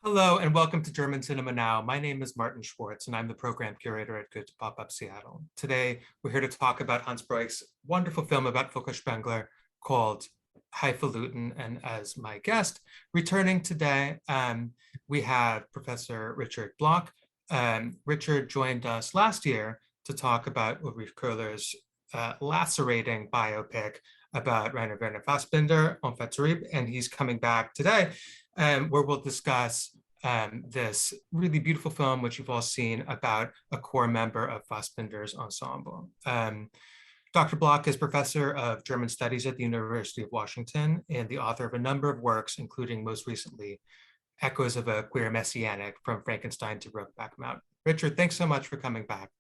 Hello and welcome to German Cinema Now. My name is Martin Schwartz and I'm the program curator at Goethe Pop Up Seattle. Today, we're here to talk about Hans Broich's wonderful film about Volker Spengler called Highfalutin. And as my guest, returning today, we have Professor Richard Bloch. Richard joined us last year to talk about Ulrich Köhler's lacerating biopic about Rainer Werner Fassbinder, En fait terrible, and he's coming back today where we'll discuss this really beautiful film, which you've all seen, about a core member of Fassbinder's ensemble. Dr. Bloch is professor of German studies at the University of Washington and the author of a number of works, including most recently, Echoes of a Queer Messianic, From Frankenstein to Brokeback Mountain. Richard, thanks so much for coming back.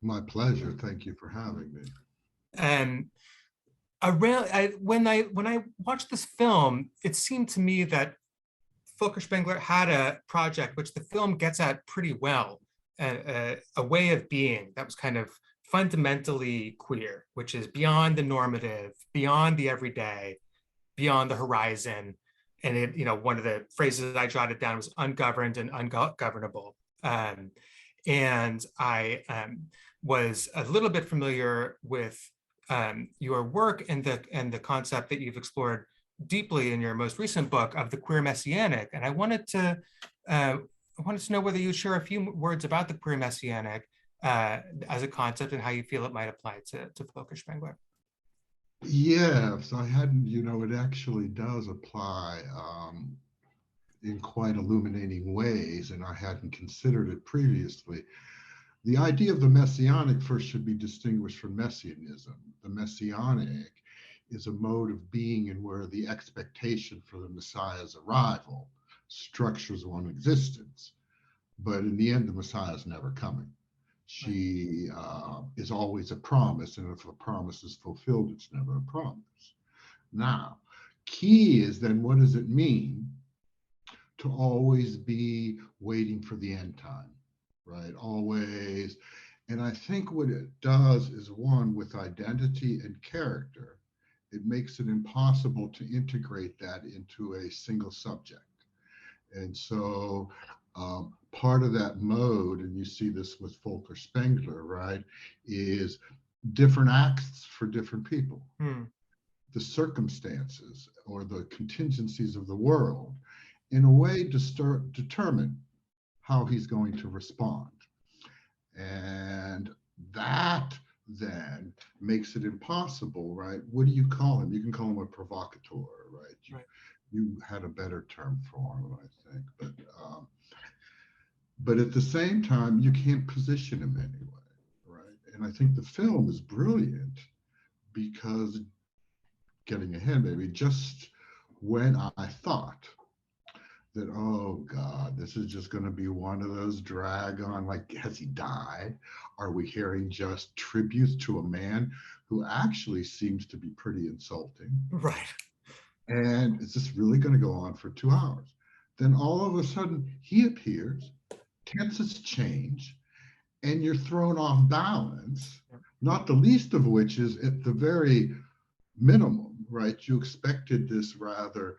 My pleasure. Thank you for having me. And when I watched this film, it seemed to me that Volker Spengler had a project which the film gets at pretty well, a way of being that was kind of fundamentally queer, which is beyond the normative, beyond the everyday, beyond the horizon. And it, one of the phrases I jotted down was ungoverned and ungovernable. And I was a little bit familiar with your work and the concept that you've explored deeply in your most recent book of the queer messianic. And I wanted to know whether you'd share a few words about the queer messianic as a concept and how you feel it might apply to Volker Spengler. Yes, I hadn't, it actually does apply in quite illuminating ways, and I hadn't considered it previously. The idea of the messianic first should be distinguished from messianism. The messianic is a mode of being in where the expectation for the Messiah's arrival structures one's existence. But in the end, the Messiah is never coming. She is always a promise, and if a promise is fulfilled, it's never a promise. Now, key is then what does it mean to always be waiting for the end time, right? Always. And I think what it does is, one, with identity and character, it makes it impossible to integrate that into a single subject. And so part of that mode, and you see this with Volker Spengler, right, is different acts for different people. The circumstances or the contingencies of the world, in a way, determine how he's going to respond. And that then makes it impossible, right? What do you call him? You can call him a provocateur, right? You had a better term for him, I think. But at the same time, you can't position him anyway, right? And I think the film is brilliant because, getting ahead maybe, just when I thought that, oh God, this is just going to be one of those drag on, like, has he died? Are we hearing just tributes to a man who actually seems to be pretty insulting? Right. And is this really going to go on for 2 hours? Then all of a sudden he appears, tenses change, and you're thrown off balance, not the least of which is at the very minimum, right? You expected this rather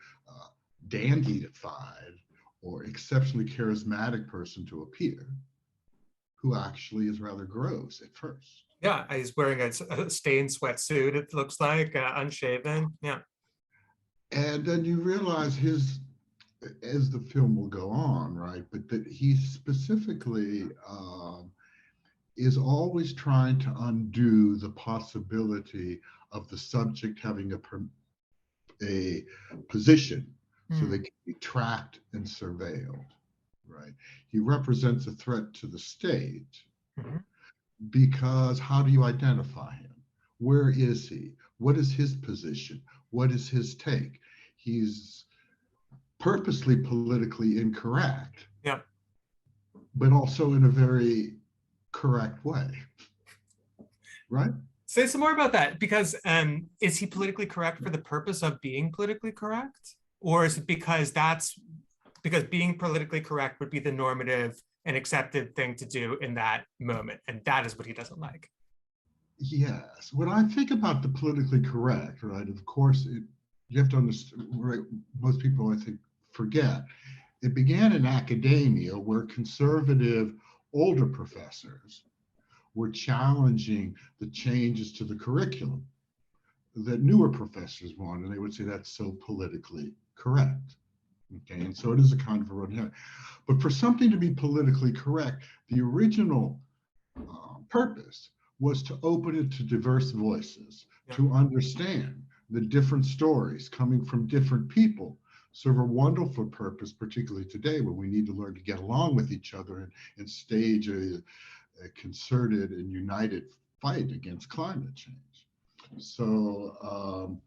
dandified or exceptionally charismatic person to appear, who actually is rather gross at first. Yeah, he's wearing a stained sweatsuit, it looks like, unshaven. Yeah. And then you realize as the film will go on, right, but that he specifically is always trying to undo the possibility of the subject having a position so they can be tracked and surveilled, right? He represents a threat to the state because how do you identify him? Where is he? What is his position? What is his take? He's purposely politically incorrect, but also in a very correct way, right? Say some more about that, because is he politically correct for the purpose of being politically correct? Or is it because being politically correct would be the normative and accepted thing to do in that moment, and that is what he doesn't like? Yes. When I think about the politically correct, right, of course, you have to understand, right, most people, I think, forget It began in academia, where conservative older professors were challenging the changes to the curriculum that newer professors wanted. And they would say that's so politically correct. Okay, and so it is a kind of a road ahead. But for something to be politically correct, the original purpose was to open it to diverse voices, to understand the different stories coming from different people. Serve a wonderful purpose, particularly today when we need to learn to get along with each other and stage a concerted and united fight against climate change. So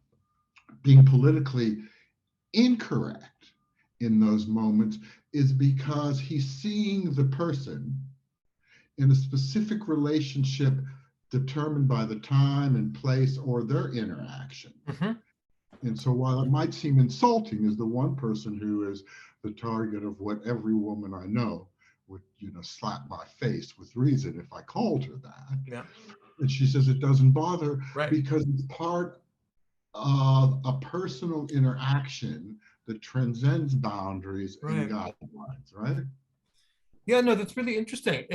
being politically incorrect in those moments is because he's seeing the person in a specific relationship determined by the time and place or their interaction. Mm-hmm. And so while it might seem insulting as the one person who is the target of what every woman I know would, slap my face with reason if I called her that. Yeah. And she says it doesn't bother Right. because it's part of a personal interaction that transcends boundaries and guidelines, right? Yeah, no, that's really interesting.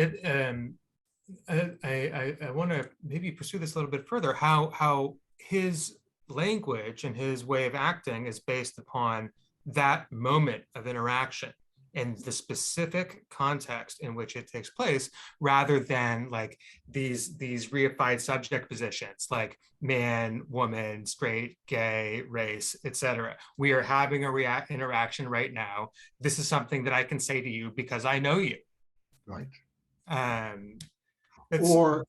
I want to maybe pursue this a little bit further. How his language and his way of acting is based upon that moment of interaction and the specific context in which it takes place, rather than like these reified subject positions like man, woman, straight, gay, race, etc. We are having a interaction right now. This is something that I can say to you because I know you. Right. Or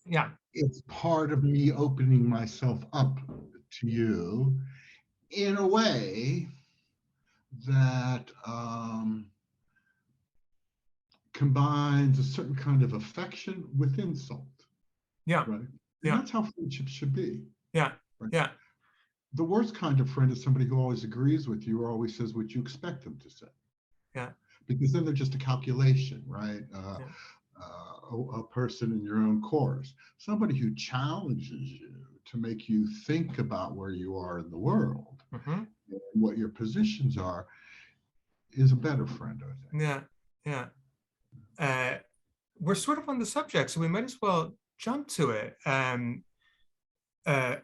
it's part of me opening myself up to you in a way that combines a certain kind of affection with insult. Yeah. Right. And that's how friendships should be. Yeah. Right? Yeah. The worst kind of friend is somebody who always agrees with you or always says what you expect them to say. Yeah. Because then they're just a calculation, right? A person in your own course. Somebody who challenges you to make you think about where you are in the world and what your positions are is a better friend, I think. Yeah. We're sort of on the subject, so we might as well jump to it.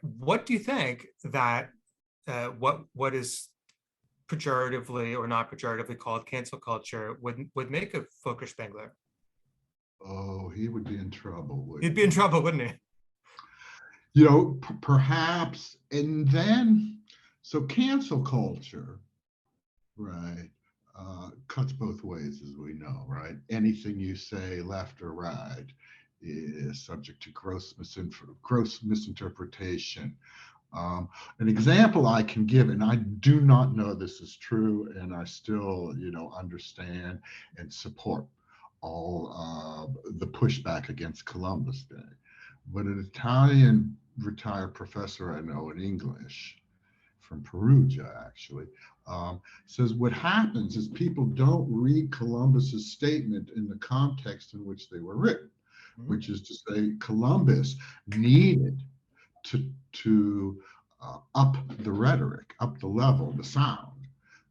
What do you think that what is pejoratively or not pejoratively called cancel culture would make of Volker Spengler? Oh, he would be in trouble. He'd be in trouble, wouldn't he? Perhaps. And then, so cancel culture, right, cuts both ways, as we know, right? Anything you say, left or right, is subject to gross misinterpretation. An example I can give, and I do not know this is true, and I still, understand and support all the pushback against Columbus Day. But an Italian retired professor I know in English from Perugia, actually, says what happens is people don't read Columbus's statement in the context in which they were written, which is to say Columbus needed to up the rhetoric, up the level, the sound,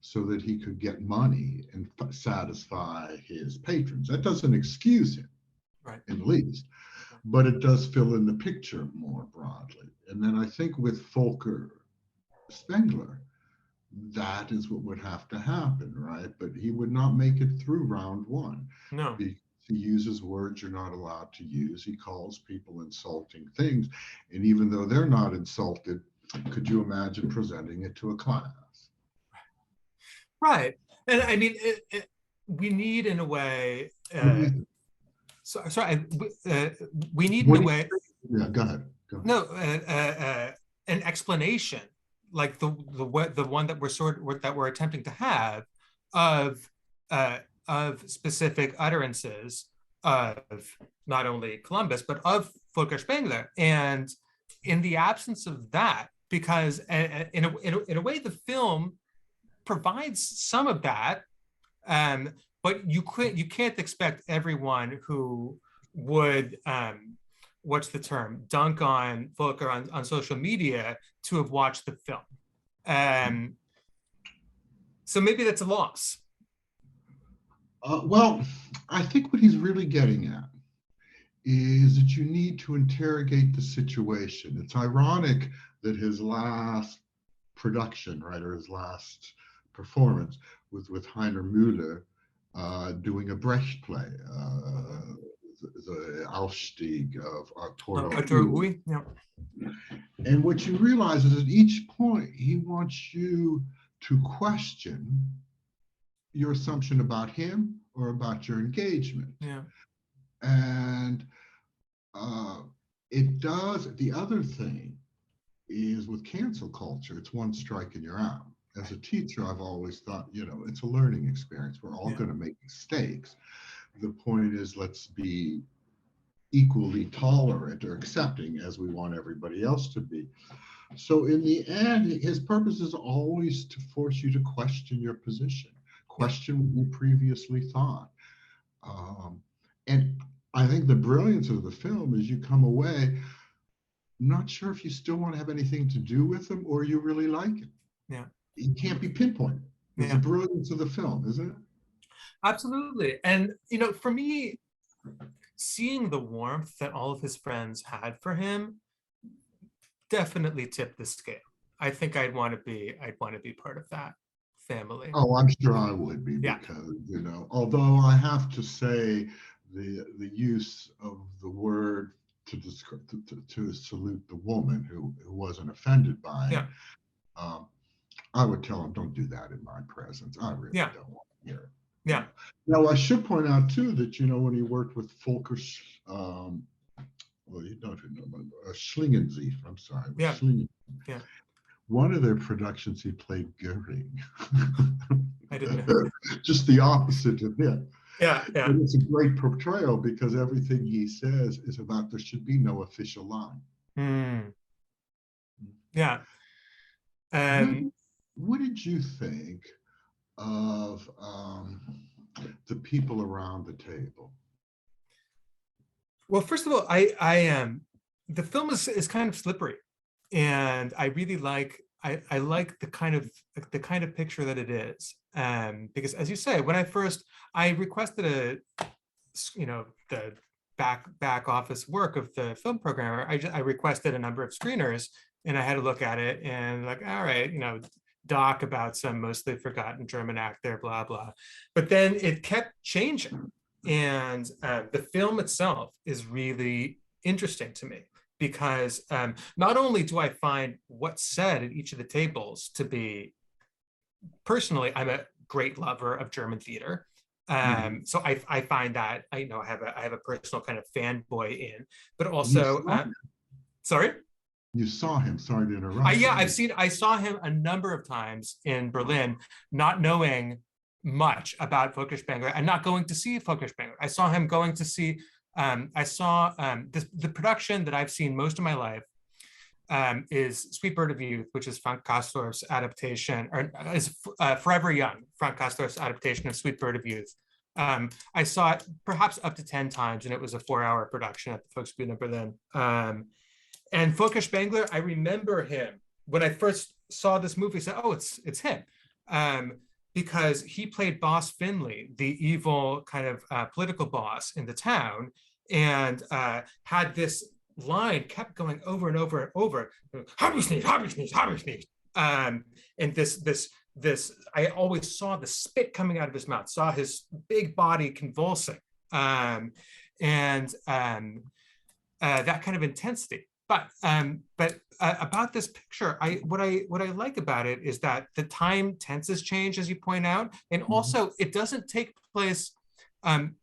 so that he could get money and satisfy his patrons. That doesn't excuse him, right, in the least, but it does fill in the picture more broadly. And then I think with Volker Spengler, that is what would have to happen, right? But he would not make it through round one. No. He uses words you're not allowed to use. He calls people insulting things. And even though they're not insulted, could you imagine presenting it to a class? Right. And I mean, we need in a way, we need in a way. Yeah, go ahead. No, an explanation like the one that we're attempting to have of specific utterances of not only Columbus but of Volker Spengler, and in the absence of that, because in a way the film provides some of that, but you can't expect everyone who would what's the term, dunk on Volker on social media to have watched the film. So maybe that's a loss. Well, I think what he's really getting at is that you need to interrogate the situation. It's ironic that his last production, right, or his last performance was with Heiner Müller doing a Brecht play, the Aufstieg of Arturo Arturo Ui. Ui? Yeah. And what you realize is at each point, he wants you to question your assumption about him or about your engagement. Yeah. And uh, it does, the other thing is with cancel culture, it's one strike and you're out. As a teacher, I've always thought, it's a learning experience. We're all going to make mistakes. The point is, let's be equally tolerant or accepting as we want everybody else to be. So in the end, his purpose is always to force you to question your position, question what you previously thought. And I think the brilliance of the film is you come away not sure if you still want to have anything to do with him or you really like him. Yeah. It can't be pinpointed. It's the brilliance of the film, isn't it? Absolutely. And, for me, seeing the warmth that all of his friends had for him definitely tipped the scale. I think I'd want to be part of that family. Oh, I'm sure I would be because, although I have to say the use of the word to describe to salute the woman who wasn't offended by it. I would tell him, don't do that in my presence. I really don't want to hear it. Yeah. Now, I should point out, too, that, when he worked with Volker, well, you don't remember, Schlingensief, I'm sorry. Yeah. Yeah. One of their productions, he played Goering. I didn't know. Just the opposite of him. Yeah. And it's a great portrayal because everything he says is about there should be no official line. Yeah. What did you think of the people around the table? Well, first of all, I the film is kind of slippery, and I really like I like the kind of picture that it is, because as you say, when I requested the back office work of the film programmer, I requested a number of screeners, and I had to look at it and like, all right, doc about some mostly forgotten German actor, blah blah, but then it kept changing, and the film itself is really interesting to me. Because not only do I find what's said at each of the tables to be, personally, I'm a great lover of German theater. So I find that I have a personal kind of fanboy in, but also, sorry? You saw him, sorry to interrupt. I saw him a number of times in Berlin, not knowing much about Volker Spengler and not going to see Volker Spengler. I saw him going to see the production that I've seen most of my life is Sweet Bird of Youth, which is Frank Kastorf's adaptation, or is Forever Young, Frank Kastorf's adaptation of Sweet Bird of Youth. I saw it perhaps up to 10 times, and it was a 4-hour production at the Volksbühne in Berlin. And Volker Spengler, I remember him when I first saw this movie, I said, oh, it's him. Because he played Boss Finley, the evil kind of political boss in the town, and had this line kept going over and over and over. Hab ich nicht. And this, I always saw the spit coming out of his mouth, saw his big body convulsing, and that kind of intensity. But about this picture, what I like about it is that the time tenses change, as you point out, and also it doesn't take place in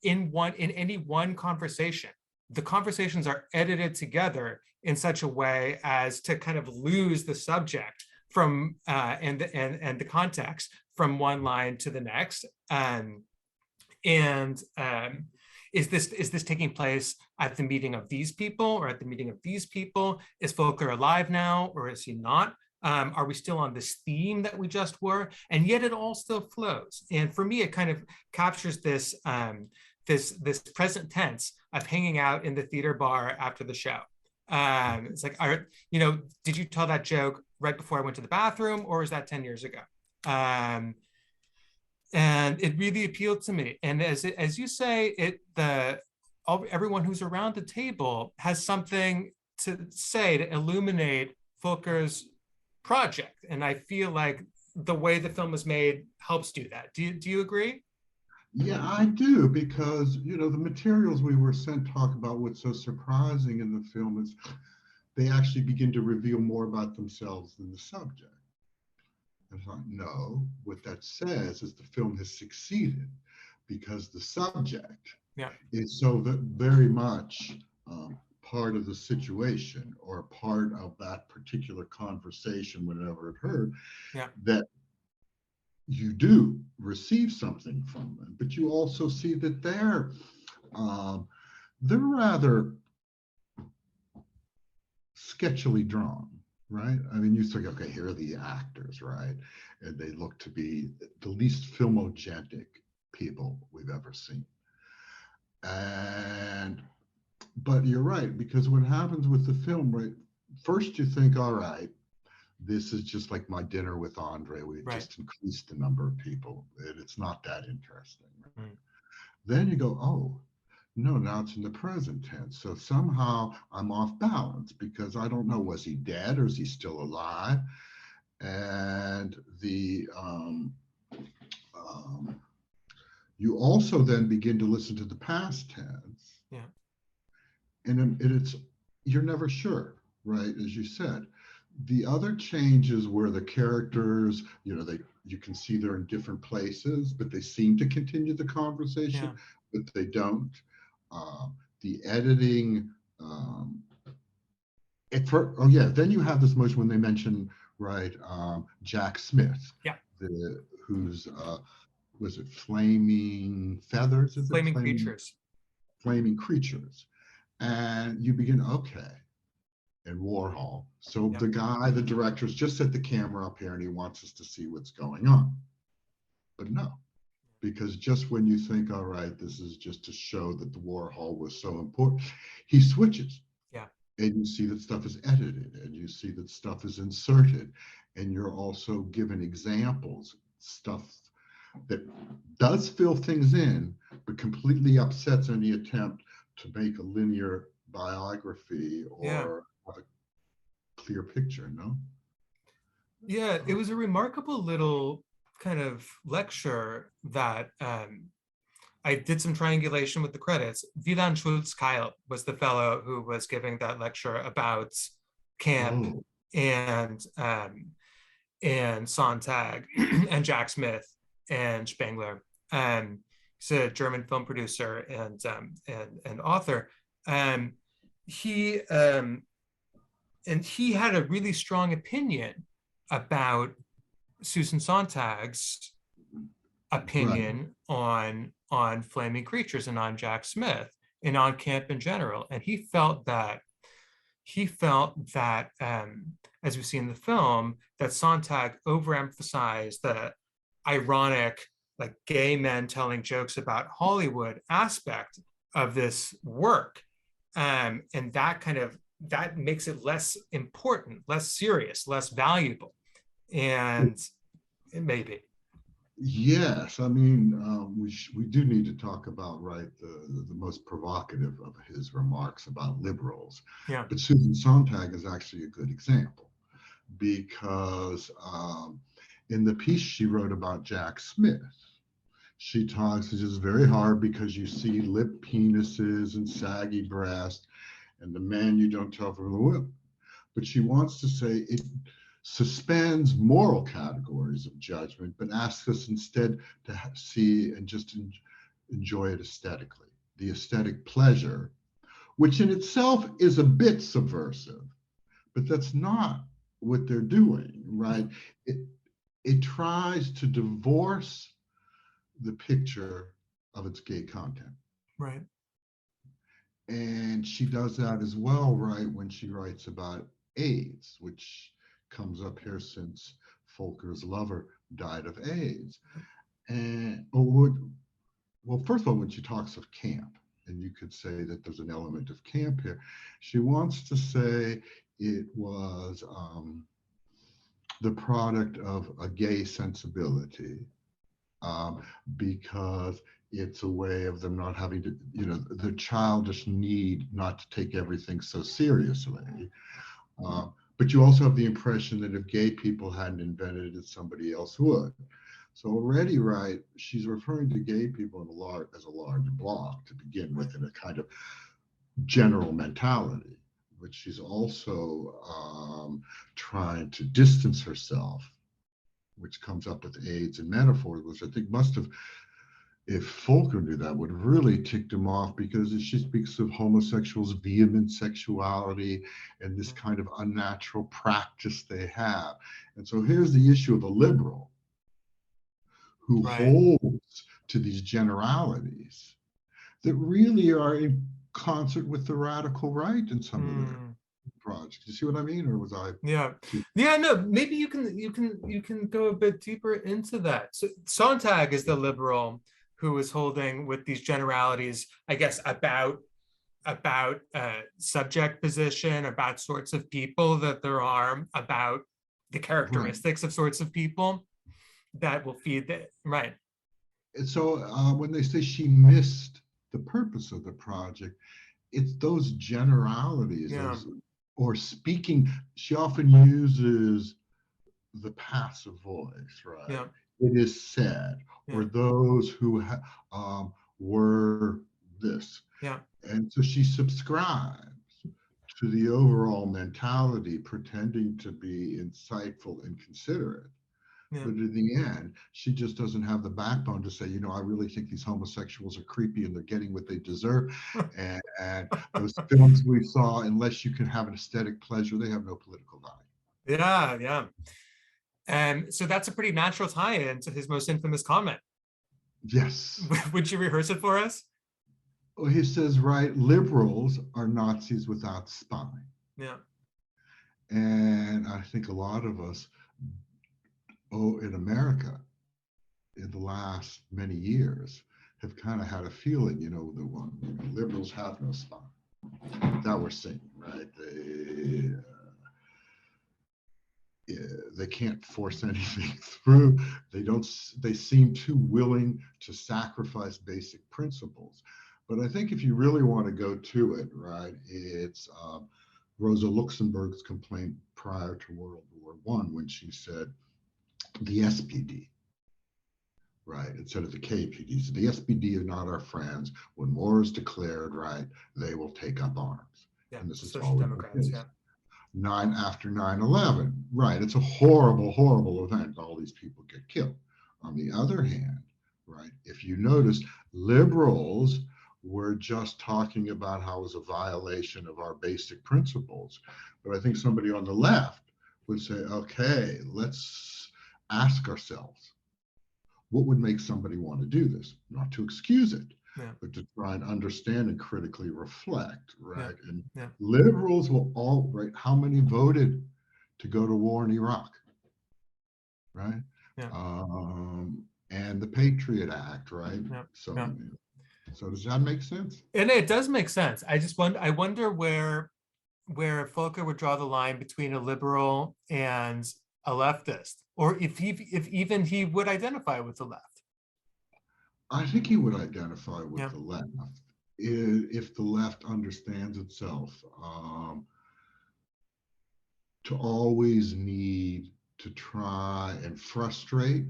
any one conversation. The conversations are edited together in such a way as to kind of lose the subject from and the context from one line to the next. Is this taking place at the meeting of these people or at the meeting of these people? Is Volker alive now or is he not? Are we still on this theme that we just were? And yet it all still flows. And for me, it kind of captures this this present tense of hanging out in the theater bar after the show. It's like, did you tell that joke right before I went to the bathroom, or is that 10 years ago? and it really appealed to me. And as you say, everyone who's around the table has something to say to illuminate Volker's project, and I feel like the way the film was made helps do that. Do you agree? Yeah, I do, because the materials we were sent talk about what's so surprising in the film is they actually begin to reveal more about themselves than the subject. And I thought, no, what that says is the film has succeeded because the subject Yeah, is so very much part of the situation or part of that particular conversation whenever it heard, yeah, that you do receive something from them, but you also see that um, they're rather sketchily drawn, right? I mean, you think, okay, here are the actors, right? And they look to be the least filmogenic people we've ever seen. And but you're right, because what happens with the film, right? First, you think, all right, this is just like my dinner with Andre. We've right. just increased the number of people, and it's not that interesting. Right? Mm. Then you go, oh, no, now it's in the present tense. So somehow I'm off balance because I don't know, was he dead or is he still alive? And um, you also then begin to listen to the past tense, Yeah, and it's you're never sure, right? As you said, the other changes where the characters, you can see they're in different places, but they seem to continue the conversation, yeah, but they don't. The editing, um, oh yeah, then you have this motion when they mention, right, Jack Smith, yeah. who's was it Flaming Feathers? Is it Flaming creatures. Flaming Creatures? And you begin, okay, and Warhol. So Yeah, the director's just set the camera up here and he wants us to see what's going on. But no, because just when you think, all right, this is just to show that the Warhol was so important, he switches. yeah, And you see that stuff is edited and you see that stuff is inserted. And you're also given examples, stuff that does fill things in, but completely upsets any attempt to make a linear biography yeah. or have a clear picture, no? Yeah, it was a remarkable little kind of lecture that I did some triangulation with the credits. Wieland Schulz-Keil was the fellow who was giving that lecture about camp Oh, and Sontag and Jack Smith and Spengler. He's a German film producer and author. Um, he he had a really strong opinion about Susan Sontag's right. opinion on Flaming Creatures and on Jack Smith and on camp in general. And he felt that as we see in the film, that Sontag overemphasized the ironic, like gay men telling jokes about Hollywood aspect of this work, and that makes it less important, less serious, less valuable, and it may be. Yes, I mean, we do need to talk about, right, the most provocative of his remarks about liberals. Yeah, But Susan Sontag is actually a good example because in the piece she wrote about Jack Smith, she talks, it's just very hard because you see lip penises and saggy breasts, and the men you don't tell from the women. But she wants to say it suspends moral categories of judgment, but asks us instead to see and just enjoy it aesthetically. The aesthetic pleasure, which in itself is a bit subversive, but that's not what they're doing, right? It, it tries to divorce the picture of its gay content. right. And she does that as well, right, when she writes about AIDS, which comes up here since Volker's lover died of AIDS. And well, first of all, when she talks of camp, and you could say that there's an element of camp here, she wants to say it was the product of a gay sensibility, because it's a way of them not having to, the childish need not to take everything so seriously. But you also have the impression that if gay people hadn't invented it, somebody else would. So already, right, she's referring to gay people as a large block to begin with, in a kind of general mentality. But she's also trying to distance herself, which comes up with aids and metaphors, which I think must have, if Volker knew that, would have really ticked him off, because she speaks of homosexuals' vehement sexuality and this kind of unnatural practice they have. And so here's the issue of a liberal who holds to these generalities that really are in concert with the radical right in some of their projects. You see what I mean? Or was I? Yeah. No, maybe you can go a bit deeper into that. So Sontag is the liberal who is holding with these generalities, I guess, about subject position, about sorts of people that there are, about the characteristics of sorts of people that will feed the right. And so when they say she missed the purpose of the project, it's those generalities, or speaking. She often uses the passive voice, right? Yeah. It is said, or those who were this. Yeah. And so she subscribes to the overall mentality, pretending to be insightful and considerate. But in the end, she just doesn't have the backbone to say, I really think these homosexuals are creepy and they're getting what they deserve. and those films we saw, unless you can have an aesthetic pleasure, they have no political value. Yeah. And so that's a pretty natural tie-in to his most infamous comment. Yes. Would you rehearse it for us? Well, he says, right, liberals are Nazis without spine. Yeah. And I think a lot of us, in America, in the last many years, have kind of had a feeling, the liberals have no spine. That we're seeing, right? They can't force anything through. They seem too willing to sacrifice basic principles. But I think if you really want to go to it, right, it's Rosa Luxemburg's complaint prior to World War I, when she said the SPD, right, instead of the KPD. So the SPD are not our friends. When war is declared, right, they will take up arms. Yeah, and this is Social Democrats, yeah. After 9/11, right, it's a horrible, horrible event. All these people get killed. On the other hand, right, if you notice, liberals were just talking about how it was a violation of our basic principles. But I think somebody on the left would say, okay, let's ask ourselves, what would make somebody want to do this? Not to excuse it, but to try and understand and critically reflect, right? And liberals will all, right, how many voted to go to war in Iraq, right? And the Patriot Act, right? So does that make sense? And it does make sense. I wonder where Volker would draw the line between a liberal and a leftist, or if even he would identify with the left. I think he would identify with the left if the left understands itself to always need to try and frustrate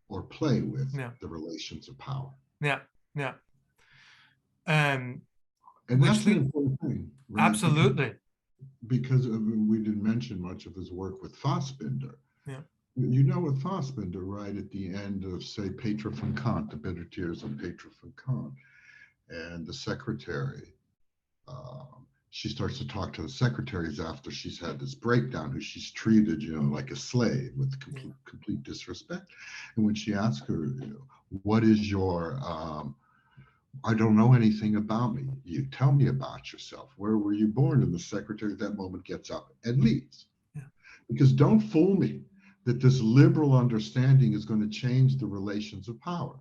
or play with the relations of power. And that's an important thing. Right? Absolutely. Because we didn't mention much of his work with Fassbinder. With Fassbinder, right, at the end of, say, Petra von Kant, The Bitter Tears of Petra von Kant, and the secretary, she starts to talk to the secretaries after she's had this breakdown, who she's treated, like a slave with complete disrespect. And when she asks her, what is your, I don't know anything about me. You tell me about yourself. Where were you born? And the secretary at that moment gets up and leaves. Because don't fool me that this liberal understanding is going to change the relations of power.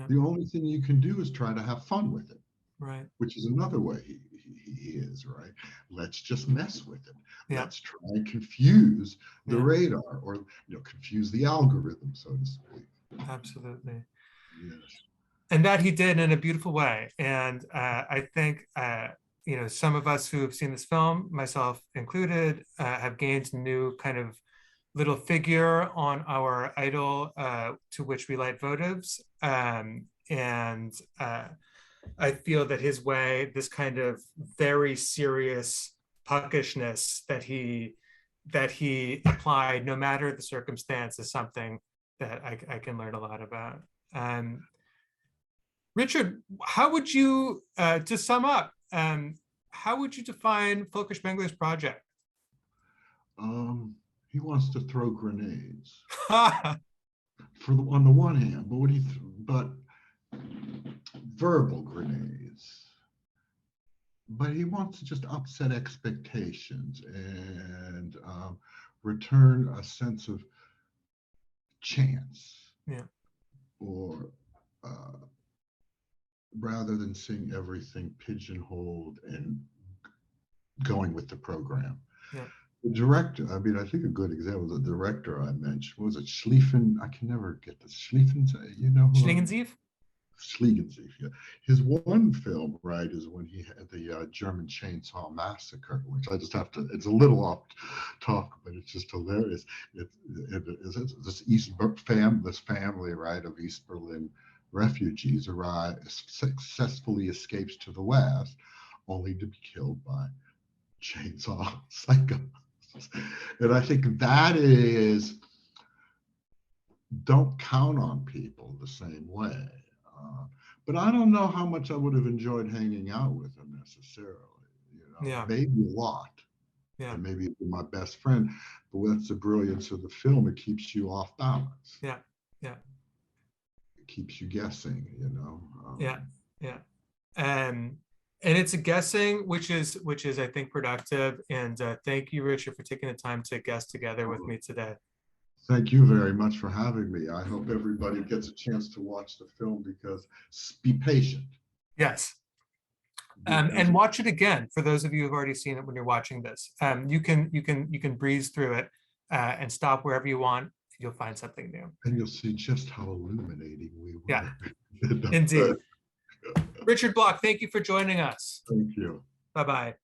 The only thing you can do is try to have fun with it, right? Which is another way he is, right? Let's just mess with it. Let's try and confuse the radar, or confuse the algorithm, so to speak. Absolutely. Yes. And that he did in a beautiful way. And I think, some of us who have seen this film, myself included, have gained new kind of little figure on our idol to which we light votives. And I feel that his way, this kind of very serious puckishness that he applied, no matter the circumstance, is something that I can learn a lot about. Um, Richard, how would you, to sum up, how would you define Volker Spengler's project? He wants to throw grenades on the one hand, but verbal grenades. But he wants to just upset expectations and return a sense of chance, Yeah, or rather than seeing everything pigeonholed and going with the program. yeah. The director, I mean, I think a good example, the director I mentioned, was it Schlieffen? I can never get this. Schlieffen, you know who Schlingensief? Schlingensief, yeah. His one film, right, is when he had the German Chainsaw Massacre, which I just have to, it's a little off talk, but it's just hilarious. It's this family, right, of East Berlin refugees successfully escapes to the West, only to be killed by chainsaw psychos. And I think that is, don't count on people the same way. But I don't know how much I would have enjoyed hanging out with him necessarily. Yeah, Maybe a lot, yeah, and maybe be my best friend. But that's the brilliance of the film. It keeps you off balance. yeah, yeah, It keeps you guessing. yeah, yeah. Um, and it's a guessing, which is I think productive. And thank you, Richard, for taking the time to guess together with me today. Thank you very much for having me. I hope everybody gets a chance to watch the film, because be patient. Yes. Because And watch it again for those of you who've already seen it when you're watching this. You can breeze through it and stop wherever you want. You'll find something new. and you'll see just how illuminating we Yeah, were. indeed. Richard Block, thank you for joining us. Thank you. Bye-bye.